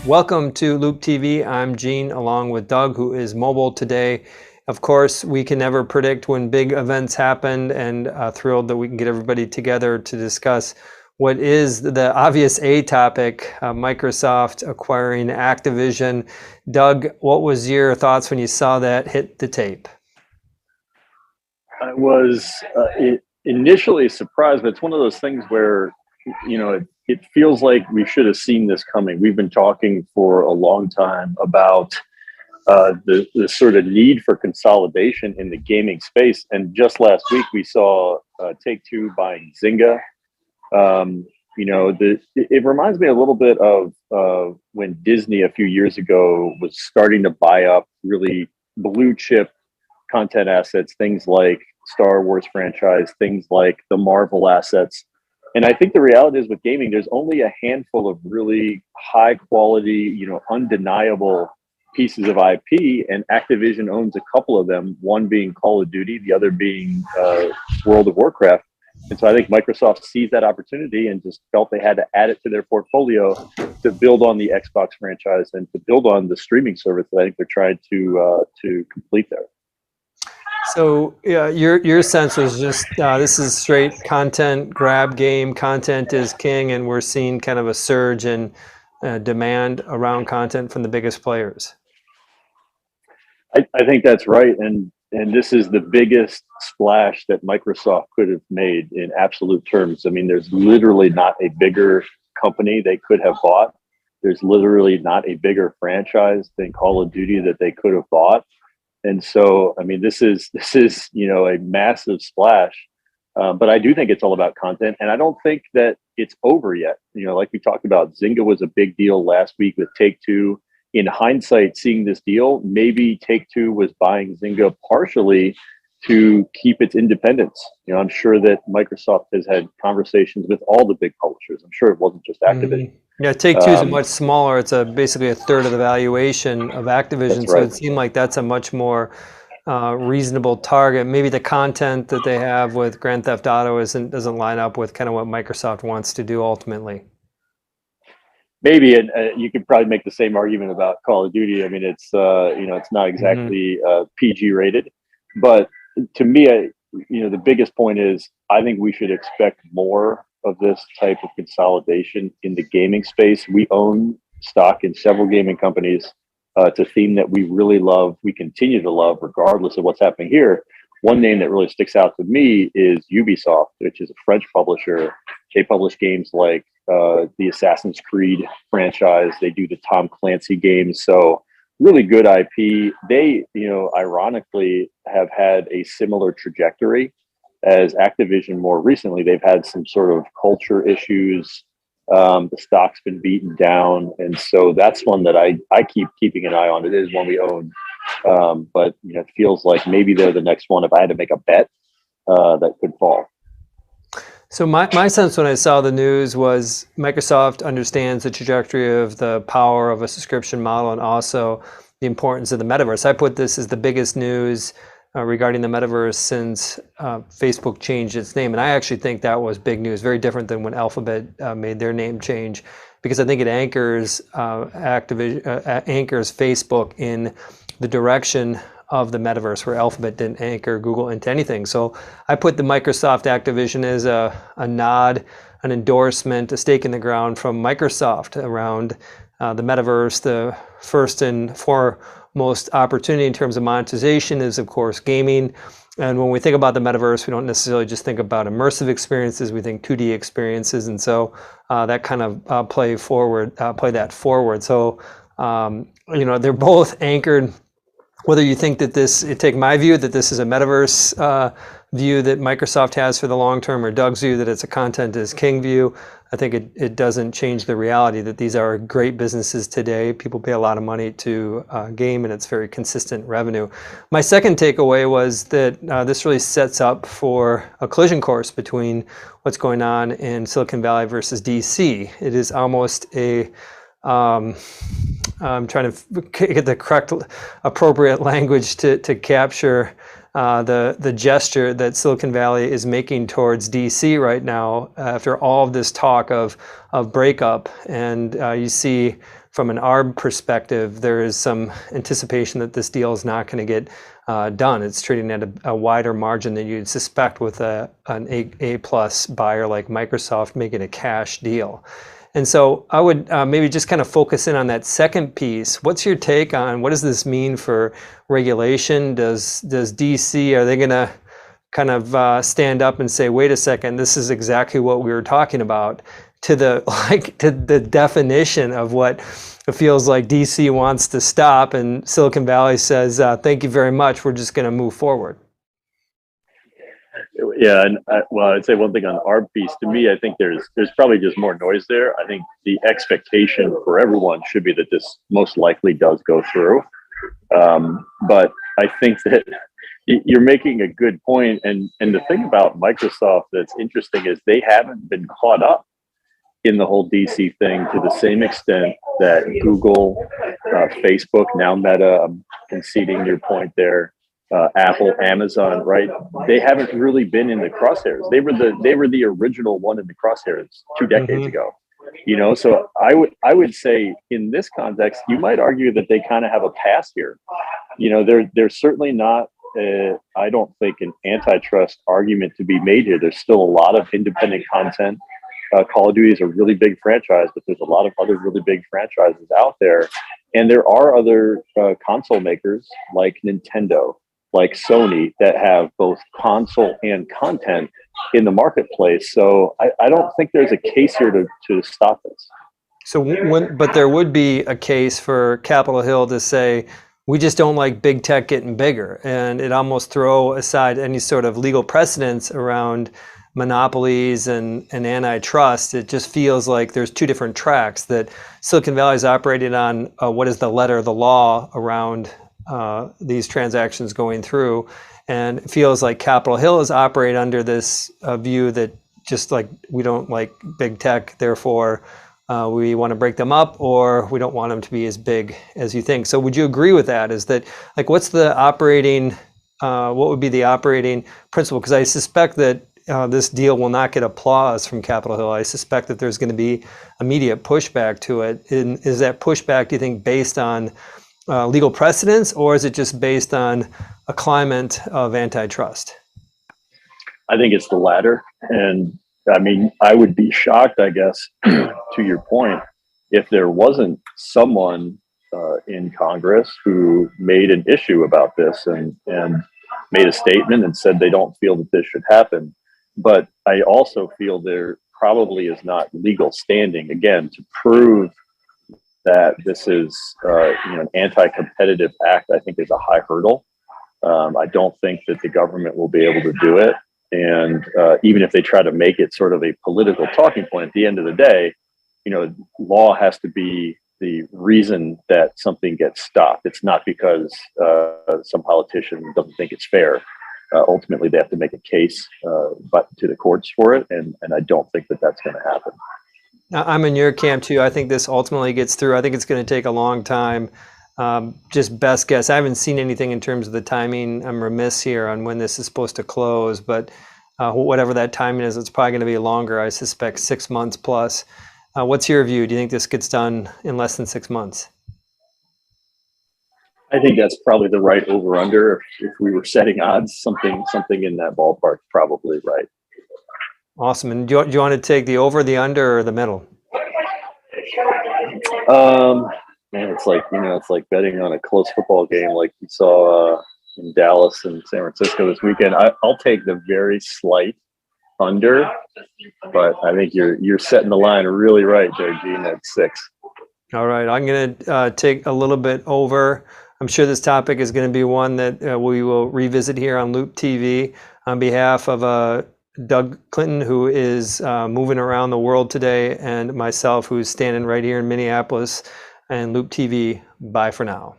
Welcome to Loup TV. I'm Gene along with Doug, who is mobile today. Of course, we can never predict when big events happen, and thrilled that we can get everybody together to discuss what is the obvious A topic, Microsoft acquiring Activision. Doug, what was your thoughts when you saw that hit the tape? I was initially surprised, but it's one of those things where, it feels like we should have seen this coming. We've been talking for a long time about the sort of need for consolidation in the gaming space. And just last week, we saw Take-Two buying Zynga. It reminds me a little bit of when Disney a few years ago was starting to buy up really blue chip content assets, things like Star Wars franchise, things like the Marvel assets. And I think the reality is with gaming, there's only a handful of really high quality, undeniable pieces of IP, and Activision owns a couple of them, one being Call of Duty, the other being World of Warcraft. And so I think Microsoft seized that opportunity and just felt they had to add it to their portfolio to build on the Xbox franchise and to build on the streaming service that I think they're trying to complete there. So yeah, your sense was just this is straight content grab game. Content is king, and we're seeing kind of a surge in demand around content from the biggest players. I think that's right, and this is the biggest splash that Microsoft could have made in absolute terms. I mean, there's literally not a bigger company they could have bought. There's literally not a bigger franchise than Call of Duty that they could have bought. And so, I mean, this is a massive splash, but I do think it's all about content, and I don't think that it's over yet. Like we talked about, Zynga was a big deal last week with Take-Two. In hindsight, seeing this deal, maybe Take-Two was buying Zynga partially to keep its independence. I'm sure that Microsoft has had conversations with all the big publishers. I'm sure it wasn't just Activision. Yeah, Take-Two is much smaller. It's basically a third of the valuation of Activision. That's right. So it seemed like that's a much more reasonable target. Maybe the content that they have with Grand Theft Auto doesn't line up with kind of what Microsoft wants to do ultimately. Maybe, and you could probably make the same argument about Call of Duty. I mean, it's it's not exactly PG rated, but to me, the biggest point is I think we should expect more of this type of consolidation in the gaming space. We own stock in several gaming companies. It's a theme that we really love. We continue to love, regardless of what's happening here. One name that really sticks out to me is Ubisoft, which is a French publisher. They publish games like the Assassin's Creed franchise. They do the Tom Clancy games. So really good IP. They, ironically have had a similar trajectory as Activision more recently. They've had some sort of culture issues. The stock's been beaten down. And so that's one that I keep keeping an eye on. It is one we own. But it feels like maybe they're the next one if I had to make a bet that could fall. So my sense when I saw the news was Microsoft understands the trajectory of the power of a subscription model and also the importance of the metaverse. I put this as the biggest news regarding the metaverse since Facebook changed its name. And I actually think that was big news, very different than when Alphabet made their name change, because I think it anchors anchors Facebook in the direction of the metaverse, where Alphabet didn't anchor Google into anything. So I put the Microsoft Activision as a nod, an endorsement, a stake in the ground from Microsoft around the metaverse. The first and foremost opportunity in terms of monetization is, of course, gaming. And when we think about the metaverse, we don't necessarily just think about immersive experiences, we think 2D experiences. And so that kind of play that forward. So, they're both anchored. Whether you think that take my view that this is a metaverse view that Microsoft has for the long term, or Doug's view that it's a content is king view, I think it doesn't change the reality that these are great businesses today. People pay a lot of money to game, and it's very consistent revenue. My second takeaway was that this really sets up for a collision course between what's going on in Silicon Valley versus DC. It is almost a I'm trying to get the correct, appropriate language to capture the gesture that Silicon Valley is making towards DC right now after all of this talk of breakup. And you see from an ARB perspective, there is some anticipation that this deal is not going to get done. It's trading at a wider margin than you'd suspect with an A+ buyer like Microsoft making a cash deal. And so I would maybe just kind of focus in on that second piece. What's your take on what does this mean for regulation? Does DC, are they going to kind of stand up and say, wait a second, this is exactly what we were talking about, to the definition of what it feels like DC wants to stop, and Silicon Valley says, thank you very much, we're just going to move forward? Yeah, and I'd say one thing on the ARB piece. To me, I think there's probably just more noise there. I think the expectation for everyone should be that this most likely does go through. But I think that you're making a good point. And the thing about Microsoft that's interesting is they haven't been caught up in the whole DC thing to the same extent that Google, Facebook, now Meta, I'm conceding your point there, Apple, Amazon, right? They haven't really been in the crosshairs. They were the original one in the crosshairs 2 decades ago. You know, so I would say in this context, you might argue that they kind of have a pass here. You know, there's certainly not, I don't think, an antitrust argument to be made here. There's still a lot of independent content. Call of Duty is a really big franchise, but there's a lot of other really big franchises out there. And there are other console makers like Nintendo, like Sony, that have both console and content in the marketplace. So I don't think there's a case here to stop this. So, but there would be a case for Capitol Hill to say, we just don't like big tech getting bigger. And it almost throw aside any sort of legal precedents around monopolies and antitrust. It just feels like there's two different tracks, that Silicon Valley is operating on what is the letter of the law around these transactions going through, and it feels like Capitol Hill is operating under this view that just like we don't like big tech, therefore we want to break them up, or we don't want them to be as big as you think. So would you agree with that? Is that like what's the operating, what would be the operating principle? Because I suspect that this deal will not get applause from Capitol Hill. I suspect that there's going to be immediate pushback to it. And is that pushback, do you think, based on legal precedents, or is it just based on a climate of antitrust? I think it's the latter. And I mean, I would be shocked, I guess, to your point, if there wasn't someone in Congress who made an issue about this and made a statement and said they don't feel that this should happen. But I also feel there probably is not legal standing, again, to prove that this is an anti-competitive act. I think is a high hurdle. I don't think that the government will be able to do it. And even if they try to make it sort of a political talking point, at the end of the day, you know, law has to be the reason that something gets stopped. It's not because some politician doesn't think it's fair. Ultimately, they have to make a case but to the courts for it. And I don't think that that's going to happen. I'm in your camp too. I think this ultimately gets through. I think it's going to take a long time. Just best guess. I haven't seen anything in terms of the timing. I'm remiss here on when this is supposed to close, but whatever that timing is, it's probably going to be longer. I suspect 6 months plus. What's your view? Do you think this gets done in less than 6 months? I think that's probably the right over/under. If we were setting odds, something in that ballpark, probably right. Awesome. And do you want to take the over, the under, or the middle? Man, it's like betting on a close football game, like we saw in Dallas and San Francisco this weekend. I'll take the very slight under, but I think you're setting the line really right there, Gene, at 6. All right, I'm going to take a little bit over. I'm sure this topic is going to be one that we will revisit here on Loup TV. On behalf of Doug Clinton, who is moving around the world today, and myself, who's standing right here in Minneapolis, and Loup TV, bye for now.